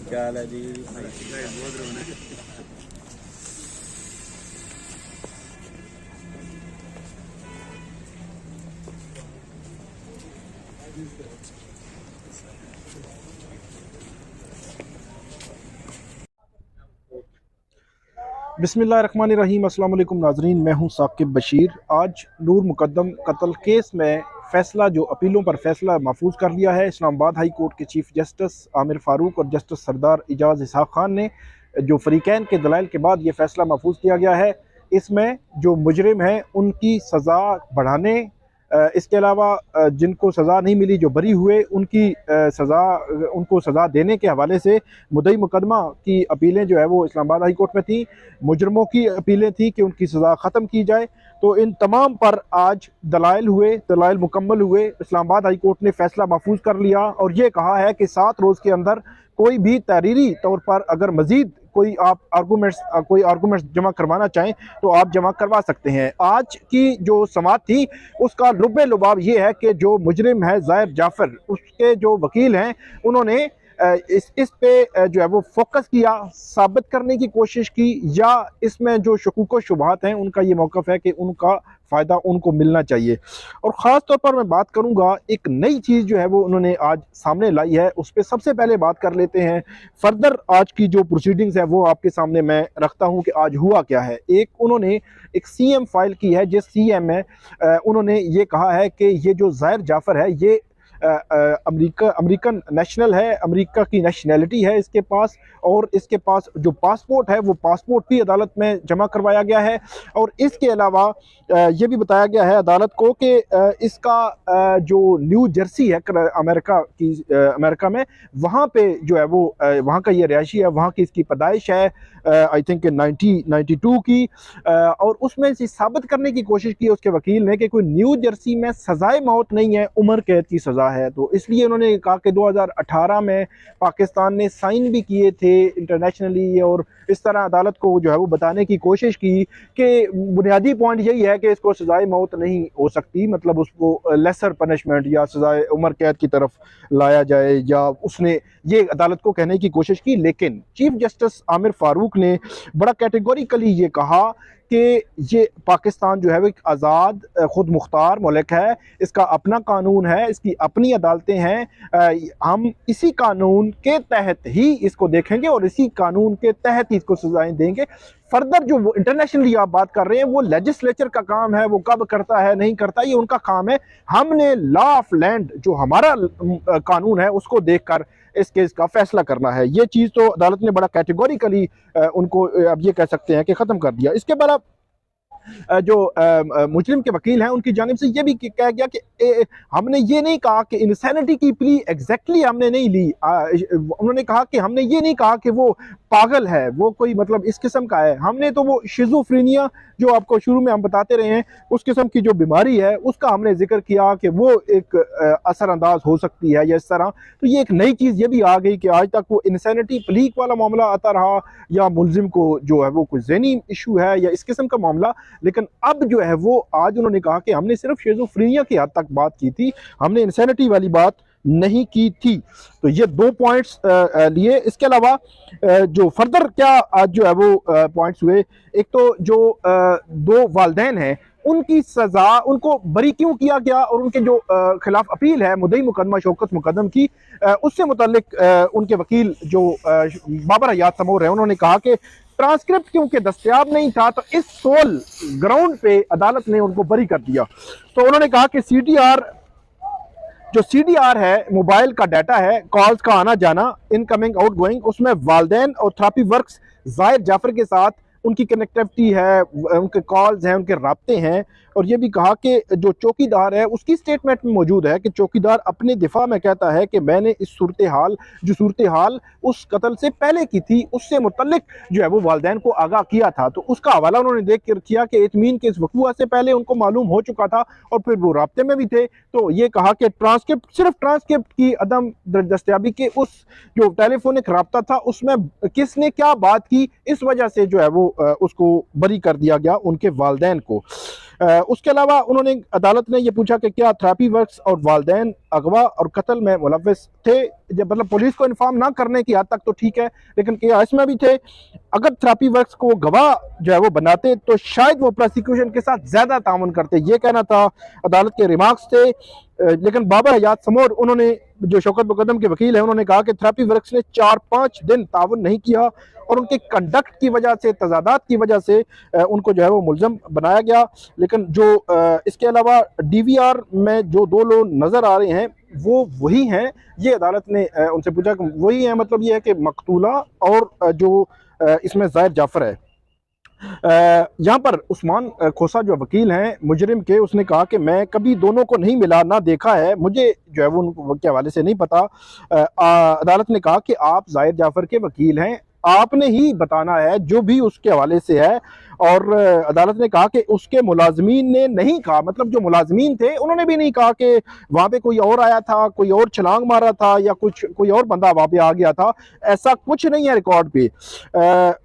क्या हाल है जी? बिस्मिल्लाहिर्रहमानिर्रहीम। अस्सलाम वालेकुम नाजरीन, मैं हूं साकिब बशीर। आज नूर मुकद्दम कत्ल केस में फ़ैसला जो अपीलों पर फ़ैसला महफूज कर लिया है इस्लामाबाद हाई कोर्ट के चीफ जस्टिस आमिर फ़ारूक और जस्टिस सरदार इजाज़ इसहाक़ खान ने, जो फ़रीक़ैन के दलाइल के बाद ये फ़ैसला महफूज किया गया है। इसमें जो मुजरिम हैं उनकी सज़ा बढ़ाने, इसके अलावा जिनको सज़ा नहीं मिली, जो बरी हुए, उनकी उनको सज़ा देने के हवाले से मुद्दई मुकदमा की अपीलें जो है वो इस्लामाबाद हाई कोर्ट में थी। मुजरमों की अपीलें थी कि उनकी सज़ा ख़त्म की जाए। तो इन तमाम पर आज दलाइल मुकम्मल हुए। इस्लामाबाद हाई कोर्ट ने फ़ैसला महफूज कर लिया और ये कहा है कि 7 रोज़ के अंदर कोई भी तहरीरी तौर पर अगर मज़ीद कोई आर्गूमेंट्स जमा करवाना चाहें तो आप जमा करवा सकते हैं। आज की जो समाअत थी उसका लुब्बे लुबाब ये है कि जो मुजरिम है ज़ाहिर जाफ़र, उसके जो वकील हैं उन्होंने इस पे जो है वो फोकस किया, साबित करने की कोशिश की, या इसमें जो शकूक व शुबहात हैं उनका ये मौक़िफ़ है कि उनका फ़ायदा उनको मिलना चाहिए। और ख़ास तौर पर मैं बात करूँगा, एक नई चीज़ जो है वो उन्होंने आज सामने लाई है, उस पर सबसे पहले बात कर लेते हैं। फर्दर आज की जो प्रोसीडिंग्स है वो आपके सामने मैं रखता हूँ कि आज हुआ क्या है। उन्होंने एक सीएम फाइल की है, जिस सीएम में उन्होंने ये कहा है कि ये जो ज़ाहिर जाफ़र है ये अमेरिकन नेशनल है, अमेरिका की नेशनैलिटी है इसके पास, और इसके पास जो पासपोर्ट है वो पासपोर्ट भी अदालत में जमा करवाया गया है। और इसके अलावा ये भी बताया गया है अदालत को कि इसका जो न्यू जर्सी है अमेरिका में, वहाँ पे जो है वो वहाँ का ये रिहायशी है, वहाँ की इसकी पैदाइश है, आई थिंक 1992 की, और उसमें से साबित करने की कोशिश की उसके वकील ने कि कोई न्यू जर्सी में सज़ाए मौत नहीं है, उम्र कैद की सज़ा है। तो इसलिए उन्होंने कहा कि 2018 में पाकिस्तान ने साइन भी किए थे इंटरनेशनली, और इस तरह अदालत को जो है वो बताने की कोशिश की कि बुनियादी पॉइंट यही है कि इसको सज़ाए मौत नहीं हो सकती, मतलब उसको लेसर पनिशमेंट या सज़ाए उम्र कैद की तरफ लाया जाए, या उसने ये अदालत को कहने की कोशिश की। लेकिन चीफ जस्टिस आमिर फ़ारूक ने बड़ा कैटेगोरिकली ये कहा कि ये पाकिस्तान जो है वो एक आज़ाद ख़ुद मुख्तार मुल्क है, इसका अपना कानून है, इसकी अपनी अदालतें हैं, हम इसी कानून के तहत ही इसको देखेंगे और इसी कानून के तहत ही इसको सज़ाएं देंगे। फर्दर जो वो इंटरनेशनली आप बात कर रहे हैं वो लेजिस्लेचर का काम है, वो कब करता है नहीं करता ये उनका काम है। हमने लॉ ऑफ लैंड जो हमारा कानून है उसको देखकर इस केस का फैसला करना है। ये चीज़ तो अदालत ने बड़ा कैटेगोरिकली उनको अब ये कह सकते हैं कि ख़त्म कर दिया। इसके बाद जो मुजरिम के वकील हैं उनकी जानिब से ये भी कहा गया कि हमने ये नहीं कहा कि इंसैनिटी की प्ली एग्जैक्टली हमने नहीं ली। उन्होंने कहा कि हमने ये नहीं कहा कि वो पागल है, वो कोई मतलब इस किस्म का है, हमने तो वो शिज़ोफ्रेनिया जो आपको शुरू में हम बताते रहे हैं उस किस्म की जो बीमारी है उसका हमने जिक्र किया कि वो एक असरअंदाज हो सकती है या इस तरह। तो ये एक नई चीज़ ये भी आ गई कि आज तक वो इंसैनिटी प्ली वाला मामला आता रहा, या मुलजिम को जो है वो कोई ज़हनी इशू है या इस किस्म का मामला, लेकिन अब जो है वो आज उन्होंने कहा कि हमने सिर्फ शिज़ोफ्रेनिया की हद तक बात की थी, हमने इंसैनिटी वाली बात नहीं की थी। तो ये 2 पॉइंट्स लिए। इसके अलावा जो फर्दर क्या आज जो है वो पॉइंट्स हुए, एक तो जो 2 वालिदैन हैं उनकी सज़ा, उनको बरी क्यों किया गया, और उनके जो खिलाफ अपील है मुद्दई मुकदमा शौकत मुकद्दम की, उससे मुतालिक उनके वकील जो बाबर हयात समोर है उन्होंने कहा कि ट्रांसक्रिप्ट क्योंकि दस्तयाब नहीं था तो इस सोल ग्राउंड पे अदालत ने उनको बरी कर दिया। तो उन्होंने कहा कि सीडीआर है, मोबाइल का डाटा है, कॉल्स का आना जाना, इनकमिंग आउटगोइंग, उसमें वालिदैन और थेरेपी वर्क्स ज़ाहिर जाफ़र के साथ उनकी कनेक्टिविटी है, उनके कॉल्स हैं, उनके राब्ते हैं। और ये भी कहा कि जो चौकीदार है उसकी स्टेटमेंट में मौजूद है कि चौकीदार अपने दिफा में कहता है कि मैंने इस सूरत हाल उस कत्ल से पहले की थी, उससे मुतल्लिक जो है वो वालिदैन को आगाह किया था। तो उसका हवाला उन्होंने देख कर किया कि इत्मीन के इस वक़ूआ से पहले उनको मालूम हो चुका था और फिर वो राब्ते में भी थे। तो ये कहा कि सिर्फ ट्रांसक्रिप्ट की अदम दस्तयाबी के उस जो टेलीफोनिक राब्ता था उसमें किसने क्या बात की, इस वजह से जो है वो उसको बरी कर दिया गया उनके वालिदैन को। उसके अलावा उन्होंने अदालत ने यह पूछा कि क्या थेरेपी वर्क्स और वालिदैन अगवा और कत्ल में मुलव्वस थे, मतलब पुलिस को इन्फॉर्म ना करने की हद तक तो ठीक है, लेकिन केस में भी थे। अगर थेरेपी वर्क्स को गवाह जो है वो बनाते तो शायद वो प्रोसिक्यूशन के साथ ज्यादा ताउन करते, ये कहना था अदालत के रिमार्क्स थे। लेकिन बाबर हयात समोर उन्होंने, जो शौकत मुकद्दम के वकील हैं, उन्होंने कहा कि थेरेपी वर्क्स ने 4-5 दिन ताउन नहीं किया और उनके कंडक्ट की वजह से, तजादात की वजह से उनको जो है वो मुल्ज़म बनाया गया। लेकिन जो इसके अलावा डीवीआर में जो 2 लोग नज़र आ रहे हैं वो वही हैं, ये अदालत ने उनसे पूछा कि वही हैं, मतलब ये है कि मकतूला और जो इसमें ज़ाहिर जाफ़र है। यहाँ पर उस्मान खोसा जो वकील हैं मुजरिम के, उसने कहा कि मैं कभी दोनों को नहीं मिला, ना देखा है, मुझे जो है वो उनके हवाले से नहीं पता। अदालत ने कहा कि आप ज़ाहिर जाफ़र के वकील हैं, आपने ही बताना है जो भी उसके हवाले से है। और अदालत ने कहा कि उसके मुलाजमीन ने नहीं कहा, मतलब जो मुलाजमीन थे उन्होंने भी नहीं कहा कि वहाँ पे कोई और आया था, कोई और छलांग मारा था या कुछ कोई और बंदा वहाँ पे आ गया था, ऐसा कुछ नहीं है रिकॉर्ड पे।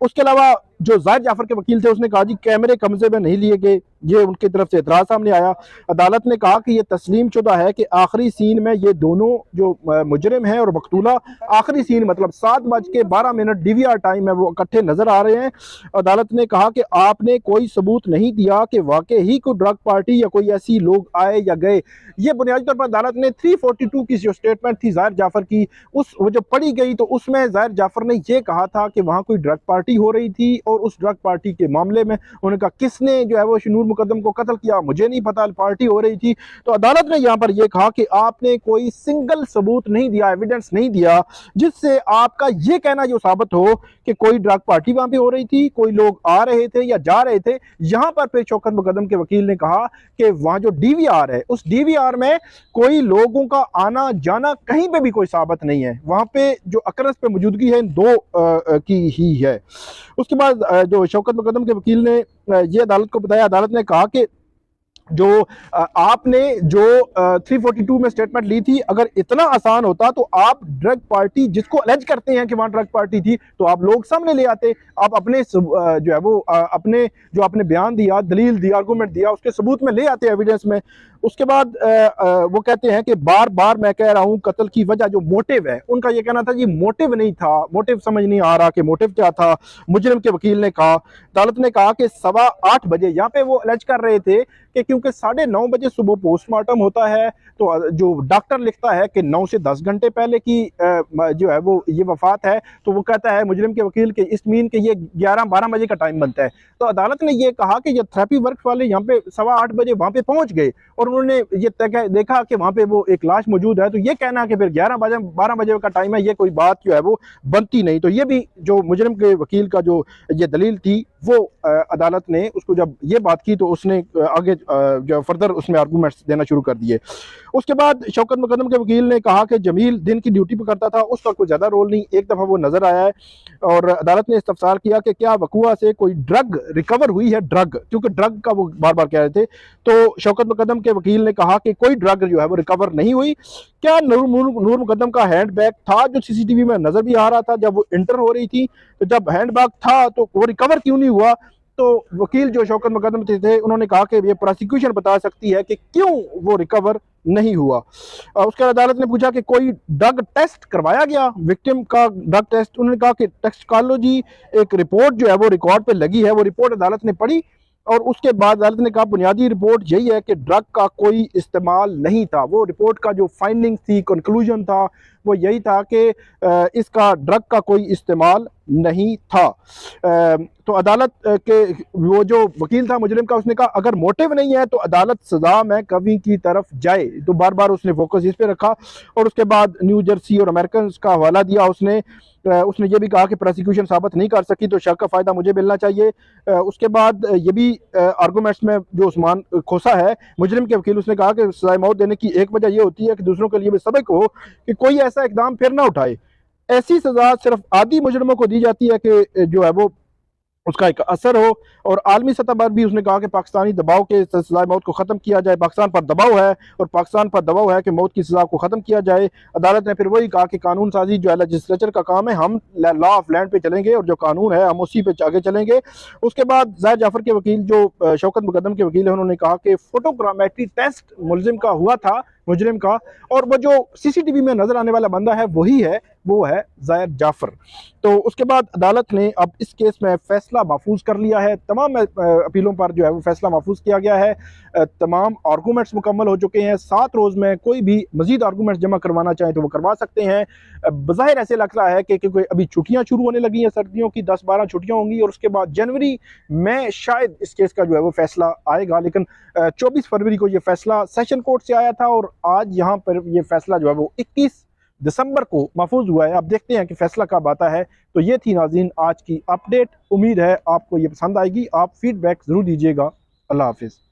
उसके अलावा जो ज़ाहिर जाफ़र के वकील थे उसने कहा जी कैमरे कब्जे में नहीं लिए गए, ये उनकी तरफ से एतराज़ सामने आया। अदालत ने कहा कि ये तस्लीम शुदा है कि आखिरी सीन में ये दोनों जो मुजरिम हैं और मकतूला, आखिरी सीन मतलब 7:12 डीवीआर टाइम है, वो इकट्ठे नजर आ रहे हैं। अदालत ने कहा कि आपने कोई सबूत नहीं दिया कि वाकई ही कोई ड्रग पार्टी या कोई ऐसी लोग आए या गए। ये बुनियादी तौर पर अदालत ने 342 की जो स्टेटमेंट थी ज़ाहिर जाफ़र की, उस वो जब पढ़ी गई तो उसमें ज़ाहिर जाफ़र ने ये कहा था कि वहाँ कोई ड्रग पार्टी हो रही थी और उस ड्रग पार्टी के मामले में उन्होंने कहा किसने जो है वो नूर मुकद्दम को कत्ल किया, मुझे नहीं पता, पार्टी हो रही थी। तो अदालत ने यहाँ पर यह कहा कि आपने कोई सिंगल सबूत नहीं दिया, एविडेंस नहीं दिया जिससे आपका ये कहना जो साबित हो कि कोई ड्रग पार्टी वहां पे हो रही थी, कोई लोग आ रहे थे या जा रहे थे। यहां पर फिर शौकत मुकद्दम के वकील ने कहा कि वहां जो डीवीआर है उस डीवीआर में कोई लोगों का आना जाना कहीं पे भी कोई साबित नहीं है, वहां पे जो अकरस पे मौजूदगी है इन 2 की ही है। उसके बाद जो शौकत मुकद्दम के वकील ने ये अदालत को बताया, अदालत ने कहा कि जो आपने जो 342 में स्टेटमेंट ली थी, अगर इतना आसान होता तो आप ड्रग पार्टी जिसको अलेज करते हैं कि वहां ड्रग पार्टी थी तो आप लोग सामने ले आते, आप अपने जो है वो अपने जो आपने बयान दिया, दलील दिया, आर्गूमेंट दिया, उसके सबूत में ले आते एविडेंस में। उसके बाद वो कहते हैं कि बार बार मैं कह रहा हूं कत्ल की वजह जो मोटिव है, उनका ये कहना था जी मोटिव नहीं था, मोटिव समझ नहीं आ रहा कि मोटिव क्या था। मुजरिम के वकील ने कहा, अदालत ने कहा कि 8:15 बजे, यहाँ पे वो अलेज कर रहे थे कि क्योंकि 9:30 बजे सुबह पोस्टमार्टम होता है तो जो डॉक्टर लिखता है कि 9 से 10 घंटे पहले की जो है वो ये वफात है, तो वो कहता है मुजरिम के वकील के इस मीन के ये 11-12 बजे का टाइम बनता है। तो अदालत ने ये कहा कि ये थेरेपी वर्क वाले यहाँ पे 8:15 बजे वहां पे पहुंच गए और उन्होंने ये देखा कि वहां पे वो एक लाश मौजूद है, तो ये कहना कि फिर 11-12 बजे का टाइम है, ये कोई बात जो है वो बनती नहीं। तो ये भी जो मुजरिम के वकील का जो ये दलील थी वो अदालत ने उसको जब ये बात की तो उसने आगे जो फर्दर उसमें आर्गूमेंट्स देना शुरू कर दिए। उसके बाद शौकत मुकद्दम के वकील ने कहा कि जमील दिन की ड्यूटी पर करता था, उस वक्त कोई ज़्यादा रोल नहीं, एक दफ़ा वो नज़र आया है। और अदालत ने इस्तफसार किया कि क्या वकुआ से कोई ड्रग रिकवर हुई है, ड्रग, क्योंकि ड्रग का वो बार बार कह रहे थे। तो शौकत मुकद्दम के वकील ने कहा कि कोई ड्रग जो है वो रिकवर नहीं हुई। क्या नूर मुकद्दम का हैंड बैग था जो सीसीटीवी में नजर भी आ रहा था जब वो इंटर हो रही थी, तो जब हैंड बैग था तो वो रिकवर क्यों नहीं हुआ? तो वकील जो शौकत मुकद्दम थे उन्होंने कहा कि ये प्रोसिक्यूशन बता सकती है कि क्यों वो रिकवर नहीं हुआ। उसके बाद अदालत ने पूछा कि कोई ड्रग टेस्ट करवाया गया, विक्टिम का ड्रग टेस्ट। उन्होंने कहा कि टॉक्सिकोलॉजी एक रिपोर्ट जो है वो रिकॉर्ड पे लगी है, वो रिपोर्ट अदालत ने पढ़ी और उसके बाद अदालत ने कहा बुनियादी रिपोर्ट यही है कि ड्रग का कोई इस्तेमाल नहीं था। वो रिपोर्ट का जो फाइंडिंग थी, कंक्लूजन था, वो यही था कि इसका ड्रग का कोई इस्तेमाल नहीं था। तो अदालत के वो जो वकील था मुजरिम का, उसने कहा अगर मोटिव नहीं है तो अदालत सजा में कभी की तरफ जाए, तो बार बार उसने फोकस इस पे रखा। और उसके बाद न्यू जर्सी और अमेरिकन का हवाला दिया उसने ये भी कहा कि प्रोसिक्यूशन साबित नहीं कर सकी तो शक का फ़ायदा मुझे मिलना चाहिए। उसके बाद ये भी आर्गूमेंट्स में जो उस्मान खोसा है मुजरिम के वकील, उसने कहा कि सज़ाए मौत देने की एक वजह यह होती है कि दूसरों के लिए भी सबक हो कि कोई ऐसा इकदाम फिर ना उठाए। ऐसी सज़ा सिर्फ आदि मुजरिमों को दी जाती है कि जो है वो उसका एक असर हो। और आलमी सतह पर भी उसने कहा कि पाकिस्तानी दबाव के सज़ाए मौत को ख़त्म किया जाए, पाकिस्तान पर दबाव है और पाकिस्तान पर दबाव है कि मौत की सज़ा को ख़त्म किया जाए। अदालत ने फिर वही कहा कि कानून साजी जो है लेजिस्लेचर का काम है, हम लॉ ऑफ लैंड पे चलेंगे और जो कानून है हम उसी पे आगे चलेंगे। उसके बाद ज़ाहिर जाफर के वकील जो शौकत मुकद्दम के वकील हैं, उन्होंने कहा कि फोटोग्रामेट्री टेस्ट मुलजिम का हुआ था, मुजरिम का, और वो जो सीसीटीवी में नजर आने वाला बंदा है वही है, वो है ज़ाहिर जाफर। तो उसके बाद अदालत ने अब इस केस में फैसला महफूज कर लिया है। तमाम अपीलों पर जो है वो फैसला महफूज किया गया है। तमाम आर्गूमेंट्स मुकम्मल हो चुके हैं। 7 रोज़ में कोई भी मजीद आर्गूमेंट्स जमा करवाना चाहें तो वो करवा सकते हैं। बज़ाहिर ऐसे लग रहा है कि क्योंकि अभी छुट्टियां शुरू होने लगी हैं, सर्दियों की 10-12 छुट्टियां होंगी और उसके बाद जनवरी में शायद इस केस का जो है वो फैसला आएगा। लेकिन 24 फरवरी को ये फैसला सेशन कोर्ट से आया था और आज यहाँ पर ये फैसला जो है वो 21 दिसंबर को महफूज हुआ है। अब देखते हैं कि फैसला कब आता है। तो ये थी नाज़रीन आज की अपडेट। उम्मीद है आपको ये पसंद आएगी। आप फीडबैक ज़रूर दीजिएगा। अल्लाह हाफिज़।